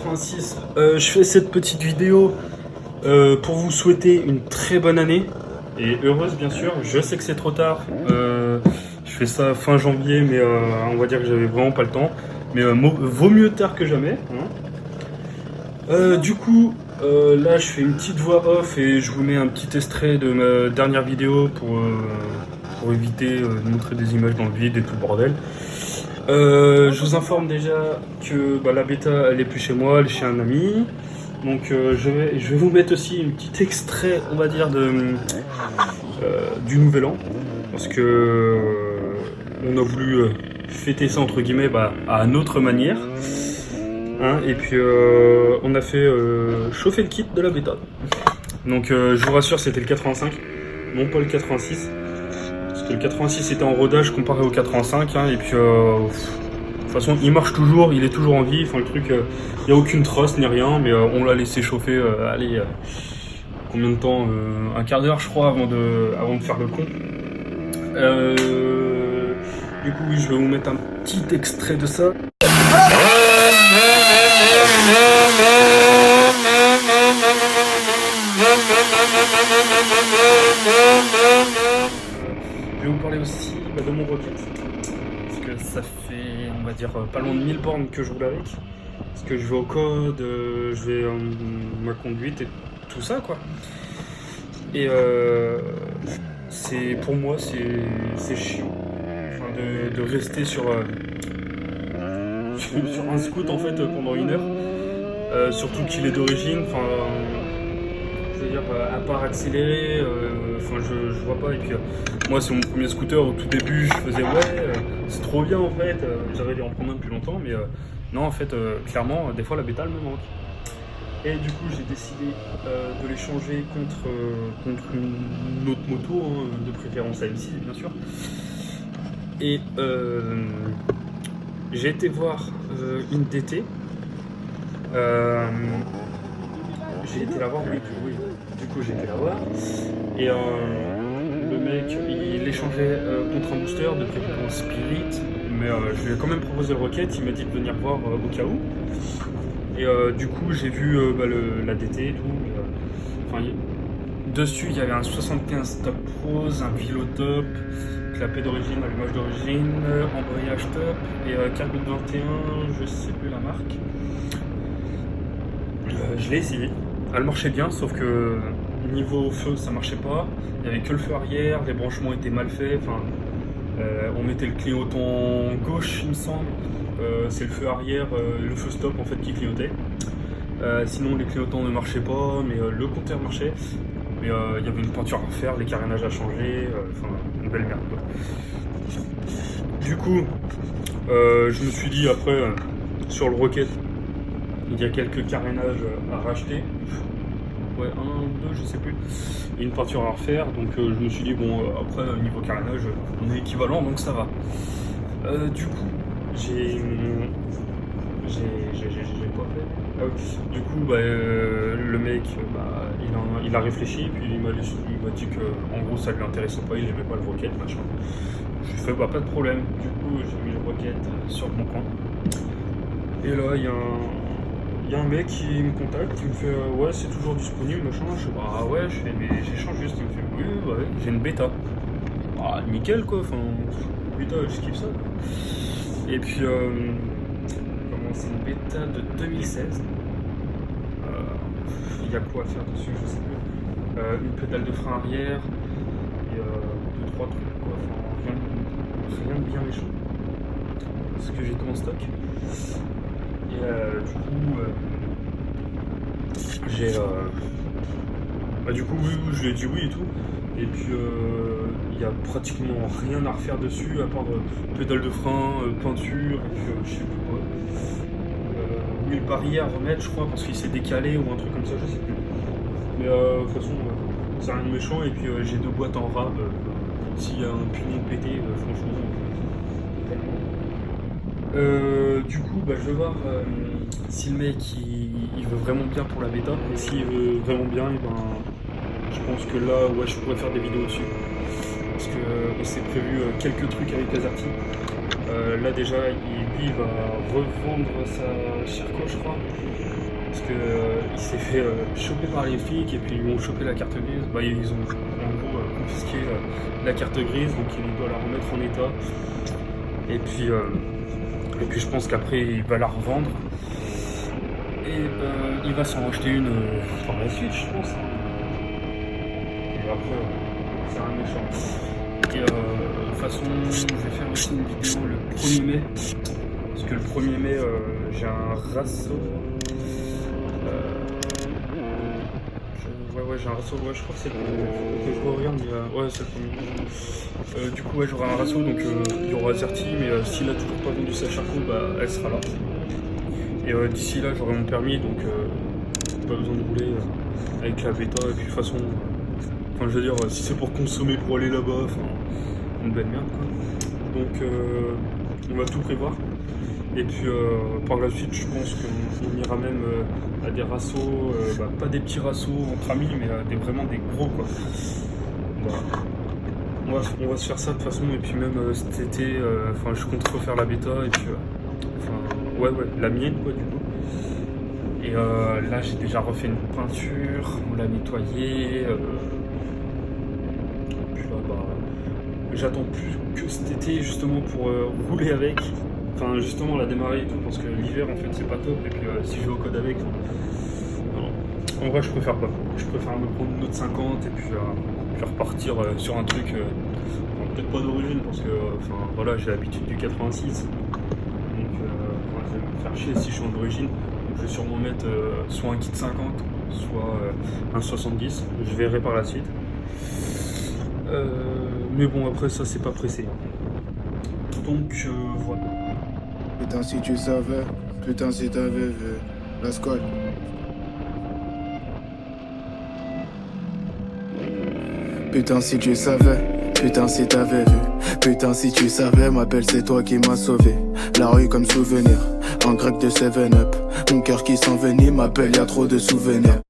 86. Je fais cette petite vidéo pour vous souhaiter une très bonne année et heureuse bien sûr. Je sais que c'est trop tard. Je fais ça fin janvier, mais on va dire que j'avais vraiment pas le temps. Mais vaut mieux tard que jamais. Du coup, là je fais une petite voix off et je vous mets un petit extrait de ma dernière vidéo pour éviter de montrer des images dans le vide et tout le bordel. Je vous informe déjà que la bêta elle est plus chez moi, elle est chez un ami. Donc je vais vous mettre aussi un petit extrait, on va dire, du nouvel an. Parce que on a voulu fêter ça entre guillemets à notre manière. Et puis on a fait chauffer le kit de la bêta. Donc je vous rassure, c'était le 85, non pas le 86. Parce que le 86 était en rodage comparé au 85. Et puis de toute façon il marche toujours, il est toujours en vie. Enfin le truc, il n'y a aucune trace ni rien. Mais on l'a laissé chauffer, combien de temps, un quart d'heure je crois avant de faire le con. Du coup oui, je vais vous mettre un petit extrait de ça. Je vais vous parler aussi de mon Rocket, parce que ça fait, on va dire, pas loin de 1000 bornes que je roule avec, parce que je vais au code, je vais ma conduite et tout ça quoi. Et pour moi c'est chiant, enfin, de rester sur un scoot en fait pendant une heure, surtout qu'il est d'origine, enfin. C'est-à-dire à part accélérer, je vois pas. Et puis moi c'est mon premier scooter, au tout début je faisais c'est trop bien en fait, j'avais en prendre un depuis longtemps, mais non en fait clairement des fois la bêta elle me manque. Et du coup j'ai décidé de l'échanger contre une autre moto, de préférence AMC bien sûr. Et j'ai été voir une DT. J'ai été la voir, oui. Du coup, j'ai été la voir. Et le mec, il échangeait contre un booster de préférence Spirit. Mais je lui ai quand même proposé le Rocket. Il m'a dit de venir voir au cas où. Et du coup, j'ai vu la DT et tout. Dessus, il y avait un 75 Top Rose, un Vilo Top, clapet d'origine, allumage d'origine, embrayage top et carbone 21, je sais plus la marque. Je l'ai essayé. Elle marchait bien, sauf que niveau feu ça marchait pas, il n'y avait que le feu arrière, les branchements étaient mal faits, on mettait le clignotant gauche il me semble, c'est le feu arrière, le feu stop en fait qui clignotait, sinon les clignotants ne marchaient pas, mais le compteur marchait, mais il y avait une peinture à refaire, les carénages à changer, une belle merde quoi. Du coup, je me suis dit après, sur le Rocket, il y a quelques carénages à racheter. Ouais, un, deux, je sais plus. Et une peinture à refaire. Donc je me suis dit, bon, après, niveau carénage, on est équivalent, donc ça va. Du coup, j'ai quoi fait. Du coup, le mec, il a réfléchi, puis il m'a dit que, en gros, ça lui intéressait pas, il n'aimait pas le Rocket, machin. Je lui ai fait, pas de problème. Du coup, j'ai mis le Rocket sur mon coin. Et là, il y a un mec qui me contacte, qui me fait ouais c'est toujours disponible machin, je fais ouais, je fais mais j'échange juste, il me fait oui ouais, j'ai une bêta. Nickel quoi, bêta je kiffe ça quoi. Et puis c'est une bêta de 2016. Il y a quoi à faire dessus, je sais plus. Une pédale de frein arrière et 2-3 trucs quoi, rien de bien méchant. Ce que j'ai tout en stock. Et du coup, je lui ai dit oui et tout. Et puis, il n'y a pratiquement rien à refaire dessus, à part pédale de frein, peinture, et puis je sais plus quoi. Huile barrière à remettre, je crois, parce qu'il s'est décalé ou un truc comme ça, je sais plus. Mais de toute façon, c'est rien de méchant. Et puis, j'ai 2 boîtes en rab. S'il y a un pignon pété, franchement. Du coup, je vais voir si le mec il veut vraiment bien pour la bêta. Et s'il veut vraiment bien, je pense que là, je pourrais faire des vidéos dessus. Parce que c'est prévu quelques trucs avec Azerty. Là déjà, lui il va revendre sa Sherco, je crois. parce que il s'est fait choper par les flics et puis ils lui ont chopé la carte grise. Bah, ils ont en gros confisqué la carte grise, donc il doit la remettre en état. Et puis je pense qu'après il va la revendre et il va s'en racheter une par la suite, je pense. Et après, c'est un méchant. Et de toute façon, je vais faire aussi une vidéo le 1er mai. Parce que le 1er mai, j'ai un rasso. Ouais, j'ai un rasso. Ouais, je crois que c'est le 1er mai. Que je regarde, ouais, c'est le 1er mai. Du coup, ouais, j'aurai un rasso. Donc, il y aura Azerty. Mais s'il a toujours pas vendu sa charco, bah, elle sera là. Et d'ici là, j'aurai mon permis. Donc, pas besoin de rouler avec la bêta. Et puis, de toute façon. Enfin, je veux dire, si c'est pour consommer pour aller là-bas, enfin, une belle merde quoi. Donc, on va tout prévoir. Et puis, par la suite, je pense qu'on ira même à des rassos, pas des petits rassos entre amis, mais vraiment des gros quoi. Voilà. On va se faire ça de toute façon. Et puis, même cet été, je compte refaire la bêta. Et puis, ouais, la mienne quoi, du coup. Et là, j'ai déjà refait une peinture, on l'a nettoyé. J'attends plus que cet été justement pour rouler avec. Enfin justement la démarrer et tout parce que l'hiver en fait c'est pas top et puis si je vais au code avec. En vrai je préfère pas. Je préfère me prendre une autre 50 et puis repartir sur un truc peut-être pas d'origine parce que voilà j'ai l'habitude du 86. Donc je vais me faire chier si je suis en origine. Donc, je vais sûrement mettre soit un kit 50, soit un 70. Je verrai par la suite. Mais bon, après ça, c'est pas pressé. Donc, voilà. Putain, si tu savais, putain, si t'avais vu la squad. Putain, si tu savais, putain, si t'avais vu. Putain, si tu savais, ma belle, c'est toi qui m'as sauvé. La rue comme souvenir, en grec de 7-up. Mon cœur qui s'envenime, ma belle, y'a trop de souvenirs.